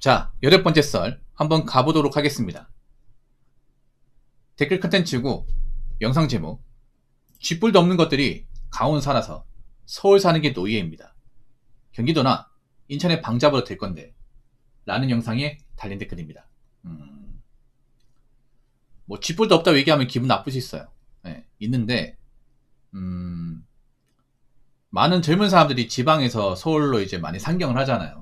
자, 8번째 썰 한번 가보도록 하겠습니다. 댓글 컨텐츠고 영상 제목, 쥐뿔도 없는 것들이 강원 살아서 서울 사는 게 노예입니다. 경기도나 인천에 방 잡아도 될 건데 라는 영상에 달린 댓글입니다. 뭐 쥐뿔도 없다고 얘기하면 기분 나쁠 수 있어요. 네, 있는데 많은 젊은 사람들이 지방에서 서울로 이제 많이 상경을 하잖아요.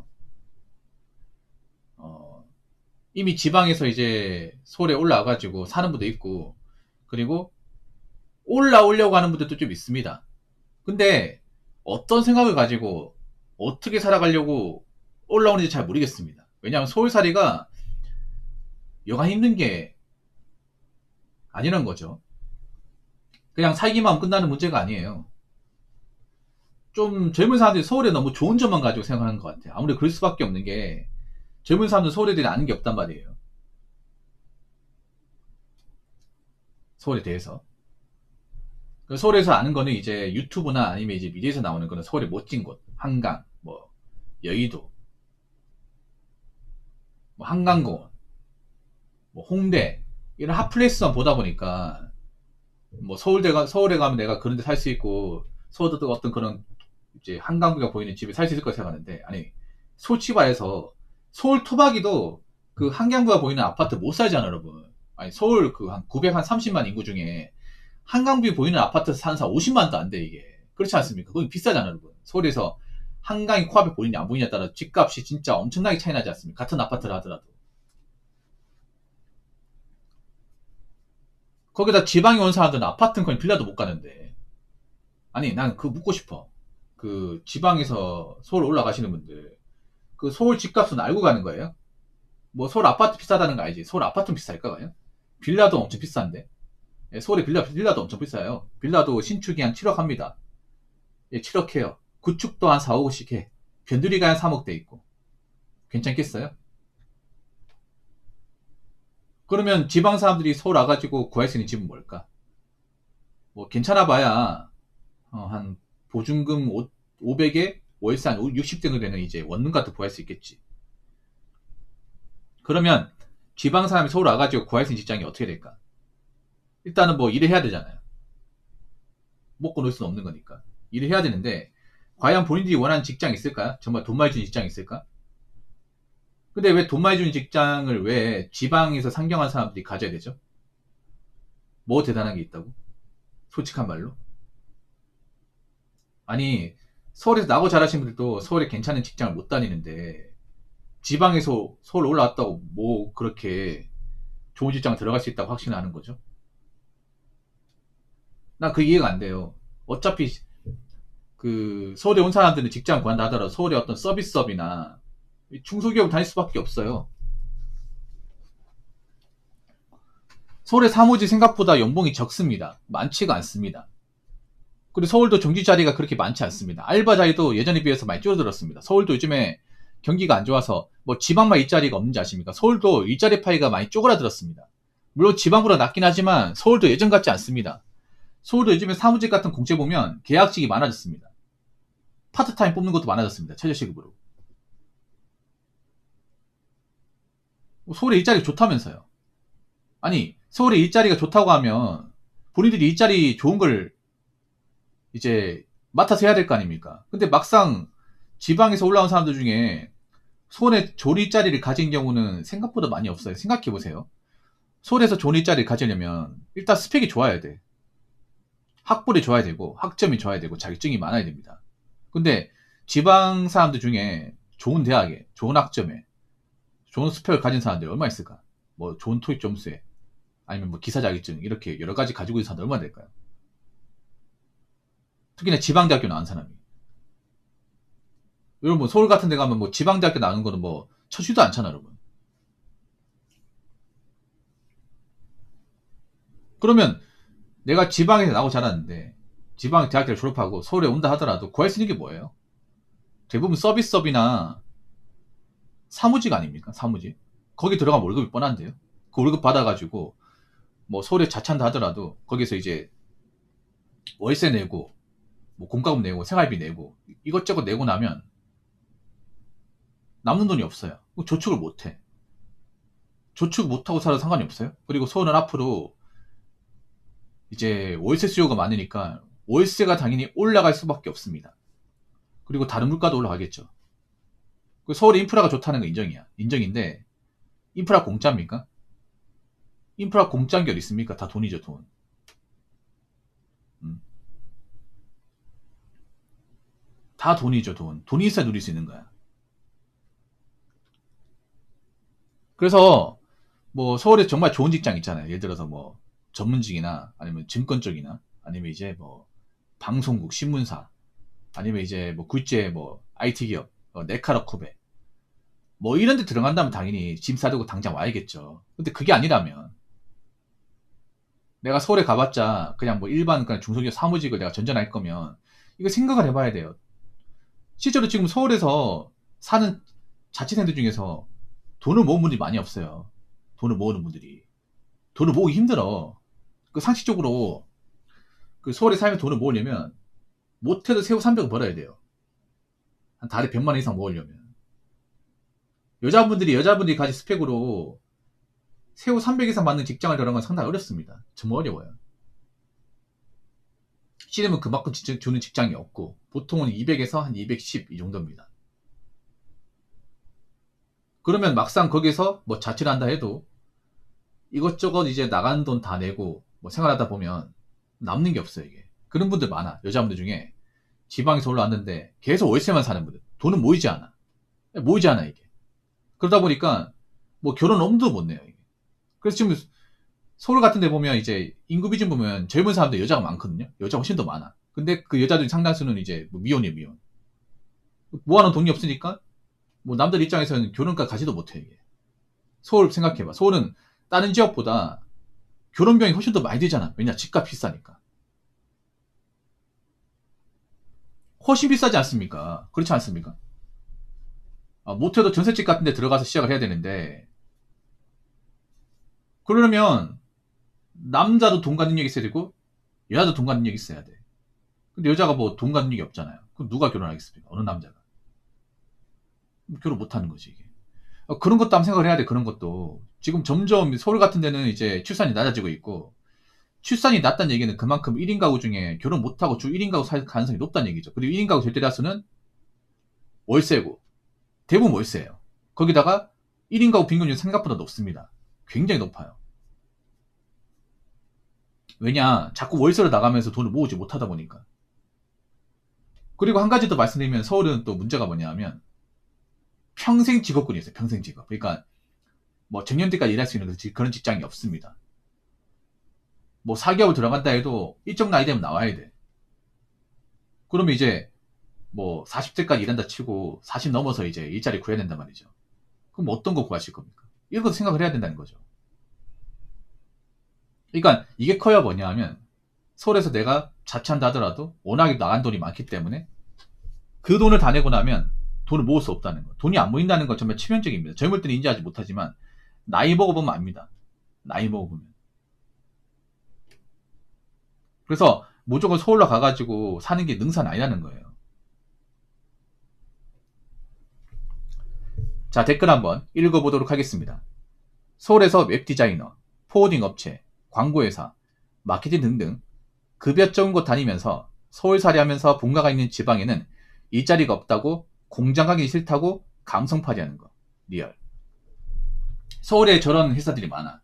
이미 지방에서 이제 서울에 올라와가지고 사는 분도 있고, 그리고 올라오려고 하는 분들도 좀 있습니다. 근데 어떤 생각을 가지고 어떻게 살아가려고 올라오는지 잘 모르겠습니다. 왜냐하면 서울살이가 여간 힘든 게 아니란 거죠. 그냥 살기만 하면 끝나는 문제가 아니에요. 좀 젊은 사람들이 서울에 너무 좋은 점만 가지고 생각하는 것 같아요. 아무래도 그럴 수밖에 없는 게 젊은 사람들 서울에 대해 아는 게 없단 말이에요. 서울에 대해서. 서울에서 아는 거는 이제 유튜브나 아니면 이제 미디어에서 나오는 거는 서울의 멋진 곳, 한강, 뭐 여의도, 뭐 한강공원, 뭐 홍대 이런 핫플레이스만 보다 보니까 뭐 서울에 가면 내가 그런 데 살 수 있고 서울도 어떤 그런 이제 한강뷰가 보이는 집에 살 수 있을 거라 생각하는데, 아니 솔직히 말해서 서울 토박이도 그 한강뷰가 보이는 아파트 못 살잖아 여러분. 아니 서울 그 한 930만 인구 중에 한강뷰 보이는 아파트 사는 사람 50만도 안 돼 이게. 그렇지 않습니까? 그건 비싸잖아 여러분. 서울에서 한강이 코앞에 보이냐 안 보이냐에 따라 집값이 진짜 엄청나게 차이 나지 않습니까? 같은 아파트를 하더라도. 거기다 지방에 온 사람들은 아파트는 거의 빌라도 못 가는데, 아니 난 그거 묻고 싶어. 그 지방에서 서울 올라가시는 분들 그 서울 집값은 알고 가는 거예요? 뭐 서울 아파트 비싸다는 거 알지? 서울 아파트는 비쌀까 봐요? 빌라도 엄청 비싼데. 예, 서울에 빌라도 엄청 비싸요. 빌라도 신축이 한 7억 합니다. 예, 7억 해요. 구축도 한 4, 5억씩 해. 변두리가 한 3억대 있고. 괜찮겠어요? 그러면 지방 사람들이 서울 와가지고 구할 수 있는 집은 뭘까? 뭐 괜찮아 봐야 한 보증금 500에 월세 한 60 정도 되는 이제 원룸 같은 거 구할 수 있겠지. 그러면 지방 사람이 서울 와가지고 구할 수 있는 직장이 어떻게 될까? 일단은 뭐 일을 해야 되잖아요. 먹고 놀 수는 없는 거니까. 일을 해야 되는데 과연 본인들이 원하는 직장이 있을까요? 정말 돈 많이 주는 직장이 있을까? 근데 왜 돈 많이 주는 직장을 왜 지방에서 상경한 사람들이 가져야 되죠? 뭐 대단한 게 있다고? 솔직한 말로. 아니 서울에서 나고 자라신 분들도 서울에 괜찮은 직장을 못 다니는데 지방에서 서울 올라왔다고 뭐 그렇게 좋은 직장 들어갈 수 있다고 확신하는 거죠? 나 그 이해가 안 돼요. 어차피 그 서울에 온 사람들은 직장 구한다 하더라도 서울의 어떤 서비스업이나 중소기업을 다닐 수밖에 없어요. 서울의 사무직 생각보다 연봉이 적습니다. 많지가 않습니다. 그리고 서울도 정규 자리가 그렇게 많지 않습니다. 알바 자리도 예전에 비해서 많이 줄어들었습니다. 서울도 요즘에 경기가 안 좋아서 뭐 지방만 일자리가 없는지 아십니까? 서울도 일자리 파이가 많이 쪼그라들었습니다. 물론 지방보다 낮긴 하지만 서울도 예전 같지 않습니다. 서울도 요즘에 사무직 같은 공채 보면 계약직이 많아졌습니다. 파트타임 뽑는 것도 많아졌습니다. 최저시급으로. 서울에 일자리가 좋다면서요. 아니 서울에 일자리가 좋다고 하면 본인들이 일자리 좋은 걸 이제 맡아서 해야 될 거 아닙니까? 근데 막상 지방에서 올라온 사람들 중에 서울에 좋은 일자리를 가진 경우는 생각보다 많이 없어요. 생각해보세요. 서울에서 좋은 일자리를 가지려면 일단 스펙이 좋아야 돼. 학벌이 좋아야 되고 학점이 좋아야 되고 자격증이 많아야 됩니다. 근데 지방 사람들 중에 좋은 대학에 좋은 학점에 좋은 스펙을 가진 사람들이 얼마 있을까? 뭐 좋은 토익 점수에 아니면 뭐 기사 자격증 이렇게 여러 가지 가지고 있는 사람들 얼마나 될까요? 특히나 지방대학교 나온 사람이. 여러분 뭐 서울 같은 데 가면 뭐 지방대학교 나오는 거는 뭐 쳐지도 않잖아 여러분. 그러면 내가 지방에서 나고 자랐는데 지방 대학교를 졸업하고 서울에 온다 하더라도 구할 수 있는 게 뭐예요? 대부분 서비스업이나 사무직 아닙니까? 사무직. 거기 들어가면 월급이 뻔한데요. 그 월급 받아가지고 뭐 서울에 자찬다 하더라도 거기서 이제 월세 내고 뭐 공과금 내고 생활비 내고 이것저것 내고 나면 남는 돈이 없어요. 조축을 못해. 조축 못하고 살아도 상관이 없어요. 그리고 서울은 앞으로 이제 월세 수요가 많으니까 월세가 당연히 올라갈 수밖에 없습니다. 그리고 다른 물가도 올라가겠죠. 서울의 인프라가 좋다는 거 인정이야. 인정인데 인프라 공짜입니까? 인프라 공짜인 게 어디 있습니까? 다 돈이죠, 돈. 다 돈이죠, 돈. 돈이 있어야 누릴 수 있는 거야. 그래서 뭐 서울에 정말 좋은 직장 있잖아요. 예를 들어서 뭐 전문직이나 아니면 증권 쪽이나 아니면 이제 뭐 방송국, 신문사 아니면 이제 뭐 굴제 뭐 IT 기업, 네카라쿠베 뭐 이런 데 들어간다면 당연히 짐 싸들고 당장 와야겠죠. 근데 그게 아니라면 내가 서울에 가봤자 그냥 뭐 일반 그냥 중소기업 사무직을 내가 전전할 거면 이거 생각을 해봐야 돼요. 실제로 지금 서울에서 사는 자취생들 중에서 돈을 모은 분들이 많이 없어요. 돈을 모으는 분들이. 돈을 모으기 힘들어. 그 상식적으로 그 서울에 살면 돈을 모으려면 못해도 세후 300을 벌어야 돼요. 한 달에 100만 원 이상 모으려면. 여자분들이 가진 스펙으로 세후 300 이상 받는 직장을 들어간 건 상당히 어렵습니다. 정말 어려워요. 싫으면 그만큼 주는 직장이 없고 보통은 200에서 한 210 이 정도입니다. 그러면 막상 거기서 뭐 자취를 한다 해도 이것저것 이제 나가는 돈 다 내고 뭐 생활하다 보면 남는 게 없어요, 이게. 그런 분들 많아. 여자분들 중에 지방에서 올라왔는데 계속 월세만 사는 분들. 돈은 모이지 않아. 모이지 않아, 이게. 그러다 보니까 뭐 결혼 엄두도 못 내요, 이게. 그래서 지금 서울 같은 데 보면 이제 인구 비중 보면 젊은 사람들 여자가 많거든요. 여자가 훨씬 더 많아. 근데 그 여자들 상당수는 이제 뭐 미혼이에요, 미혼. 모아놓은 돈이 없으니까 뭐 남들 입장에서는 결혼까지 가지도 못해, 이게. 서울 생각해봐. 서울은 다른 지역보다 결혼 비용이 훨씬 더 많이 들잖아. 왜냐? 집값 비싸니까. 훨씬 비싸지 않습니까? 그렇지 않습니까? 못해도 전셋집 같은 데 들어가서 시작을 해야 되는데 그러려면 남자도 돈과 능력이 있어야 되고 여자도 돈과 능력이 있어야 돼. 근데 여자가 뭐 돈과 능력이 없잖아요. 그럼 누가 결혼하겠습니까? 어느 남자가. 결혼 못하는 거지, 이게. 그런 것도 한번 생각을 해야 돼. 그런 것도. 지금 점점 서울 같은 데는 이제 출산이 낮아지고 있고 출산이 낮다는 얘기는 그만큼 1인 가구 중에 결혼 못하고 주 1인 가구 살 가능성이 높다는 얘기죠. 그리고 1인 가구 절대 다수는 월세고 대부분 월세예요. 거기다가 1인 가구 빈곤율이 생각보다 높습니다. 굉장히 높아요. 왜냐? 자꾸 월세로 나가면서 돈을 모으지 못하다 보니까. 그리고 한 가지 더 말씀드리면 서울은 또 문제가 뭐냐면 평생 직업군이 있어요. 평생 직업. 그러니까 뭐 정년퇴까지 일할 수 있는 그런 직장이 없습니다. 뭐 4개월 들어간다 해도 일정 나이 되면 나와야 돼. 그러면 이제 뭐 40대까지 일한다 치고 40 넘어서 이제 일자리 구해야 된단 말이죠. 그럼 어떤 거 구하실 겁니까? 이런 것도 생각을 해야 된다는 거죠. 그러니까 이게 커야 뭐냐 하면 서울에서 내가 자취한다 하더라도 워낙에 나간 돈이 많기 때문에 그 돈을 다 내고 나면 돈을 모을 수 없다는 거. 돈이 안 모인다는 건 정말 치명적입니다. 젊을 때는 인지하지 못하지만 나이 먹어보면 압니다. 나이 먹어보면. 그래서 무조건 서울로 가가지고 사는 게 능사는 아니라는 거예요. 자, 댓글 한번 읽어보도록 하겠습니다. 서울에서 웹디자이너, 포워딩 업체, 광고회사, 마케팅 등등 급여 적은 곳 다니면서 서울살이 하면서 본가가 있는 지방에는 일자리가 없다고 공장 가기 싫다고 감성팔이하는 거. 리얼. 서울에 저런 회사들이 많아.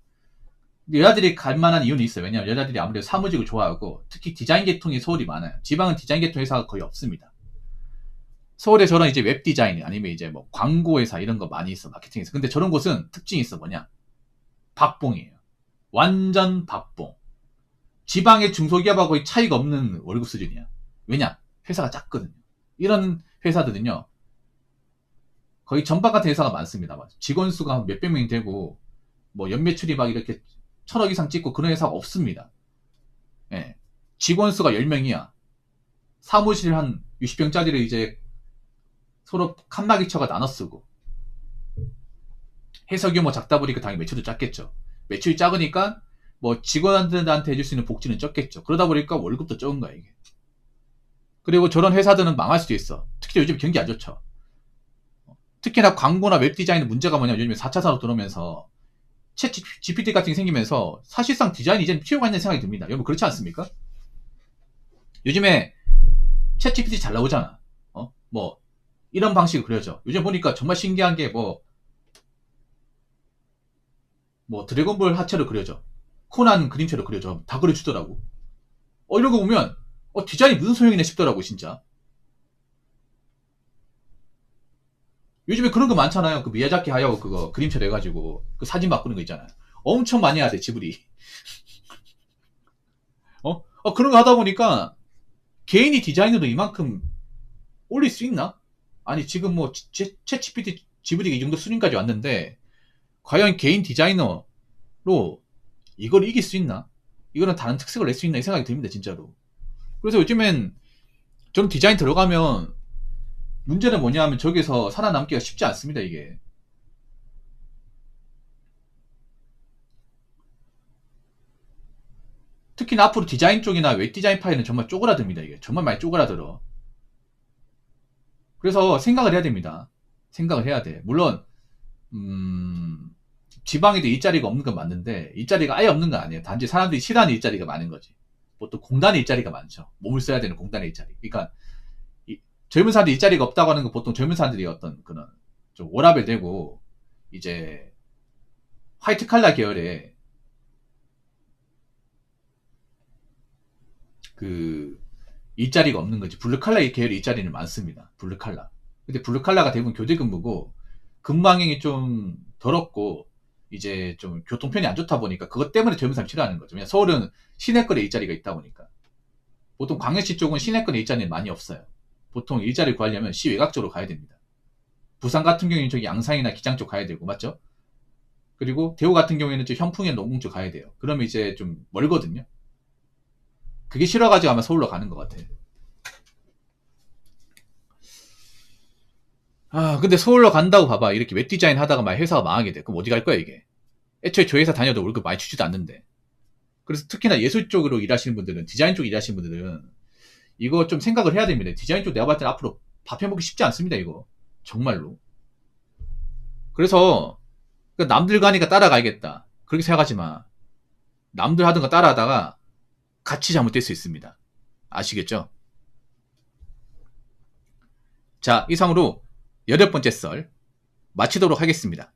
여자들이 갈 만한 이유는 있어요. 왜냐하면 여자들이 아무래도 사무직을 좋아하고 특히 디자인 계통이 서울이 많아요. 지방은 디자인 계통 회사가 거의 없습니다. 서울에 저런 이제 웹 디자인 아니면 이제 뭐 광고 회사 이런 거 많이 있어. 마케팅 회사. 근데 저런 곳은 특징이 있어. 뭐냐? 박봉이에요. 완전 박봉. 지방의 중소기업하고 거의 차이가 없는 월급 수준이야. 왜냐? 회사가 작거든요. 이런 회사들은요. 거의 전박 같은 회사가 많습니다. 직원 수가 몇백 명이 되고 뭐 연매출이 막 이렇게 1000억 이상 찍고 그런 회사가 없습니다. 예. 직원 수가 10명이야. 사무실 한 60평짜리를 이제 서로 칸막이 쳐가 나눠 쓰고 회사 규모 작다 보니까 당연히 매출도 작겠죠. 매출이 작으니까 뭐 직원들한테 해줄 수 있는 복지는 적겠죠. 그러다 보니까 월급도 적은 거야 이게. 그리고 저런 회사들은 망할 수도 있어. 특히 요즘 경기 안 좋죠. 특히나 광고나 웹 디자인의 문제가 뭐냐면 요즘에 4차 산업 들어오면서 챗 GPT 같은 게 생기면서 사실상 디자인이 이제는 필요가 있는 생각이 듭니다. 여러분 그렇지 않습니까? 요즘에 챗 GPT 잘 나오잖아. 뭐 이런 방식으로 그려져. 요즘 보니까 정말 신기한 게 드래곤볼 하체로 그려져. 코난 그림체로 그려져. 다 그려주더라고. 이런 거 보면 디자인이 무슨 소용이네 싶더라고 진짜. 요즘에 그런 거 많잖아요. 그 미야자키 하야오 그거 그림체로 해가지고 그 사진 바꾸는 거 있잖아요. 엄청 많이 해야 돼 지브리. 그런 거 하다 보니까 개인이 디자인으로 이만큼 올릴 수 있나? 아니 지금 챗 GPT 지브리가 이 정도 수준까지 왔는데 과연 개인 디자이너로 이걸 이길 수 있나? 이거는 다른 특색을 낼 수 있나 이 생각이 듭니다 진짜로. 그래서 요즘엔 좀 디자인 들어가면 문제는 뭐냐 하면 저기서 살아남기가 쉽지 않습니다 이게. 특히나 앞으로 디자인 쪽이나 웹 디자인 파일은 정말 쪼그라듭니다 이게. 정말 많이 쪼그라들어. 그래서 생각을 해야 됩니다. 생각을 해야 돼. 물론 지방에도 일자리가 없는 건 맞는데 일자리가 아예 없는 건 아니에요. 단지 사람들이 싫어하는 일자리가 많은 거지. 보통 공단의 일자리가 많죠. 몸을 써야 되는 공단의 일자리. 그러니까 젊은 사람들이 일자리가 없다고 하는 건 보통 젊은 사람들이 어떤 그런 좀 워라밸 되고 이제 화이트 칼라 계열의 그 일자리가 없는 거지. 블루 칼라 계열의 일자리는 많습니다. 블루 칼라. 근데 블루 칼라가 대부분 교대 근무고 근무환경이 좀 더럽고 이제 좀 교통편이 안 좋다 보니까 그것 때문에 젊은 사람이 싫어하는 거죠. 왜냐면 서울은 시내거리 일자리가 있다 보니까. 보통 광역시 쪽은 시내거리 일자리는 많이 없어요. 보통 일자리 구하려면 시 외곽 쪽으로 가야 됩니다. 부산 같은 경우에는 저기 양산이나 기장 쪽 가야 되고 맞죠? 그리고 대구 같은 경우에는 저 현풍이나 농궁 쪽 가야 돼요. 그러면 이제 좀 멀거든요. 그게 싫어가지고 아마 서울로 가는 것 같아요. 근데 서울로 간다고 봐봐. 이렇게 웹 디자인 하다가 막 회사가 망하게 돼. 그럼 어디 갈 거야, 이게? 애초에 저 회사 다녀도 월급 많이 주지도 않는데. 그래서 특히나 예술 쪽으로 일하시는 분들은, 디자인 쪽 일하시는 분들은, 이거 좀 생각을 해야 됩니다. 디자인 쪽 내가 봤을 때는 앞으로 밥 해먹기 쉽지 않습니다, 이거. 정말로. 그래서, 남들 가니까 따라가야겠다. 그렇게 생각하지 마. 남들 하던 거 따라하다가 같이 잘못될 수 있습니다. 아시겠죠? 자, 이상으로 8번째 썰 마치도록 하겠습니다.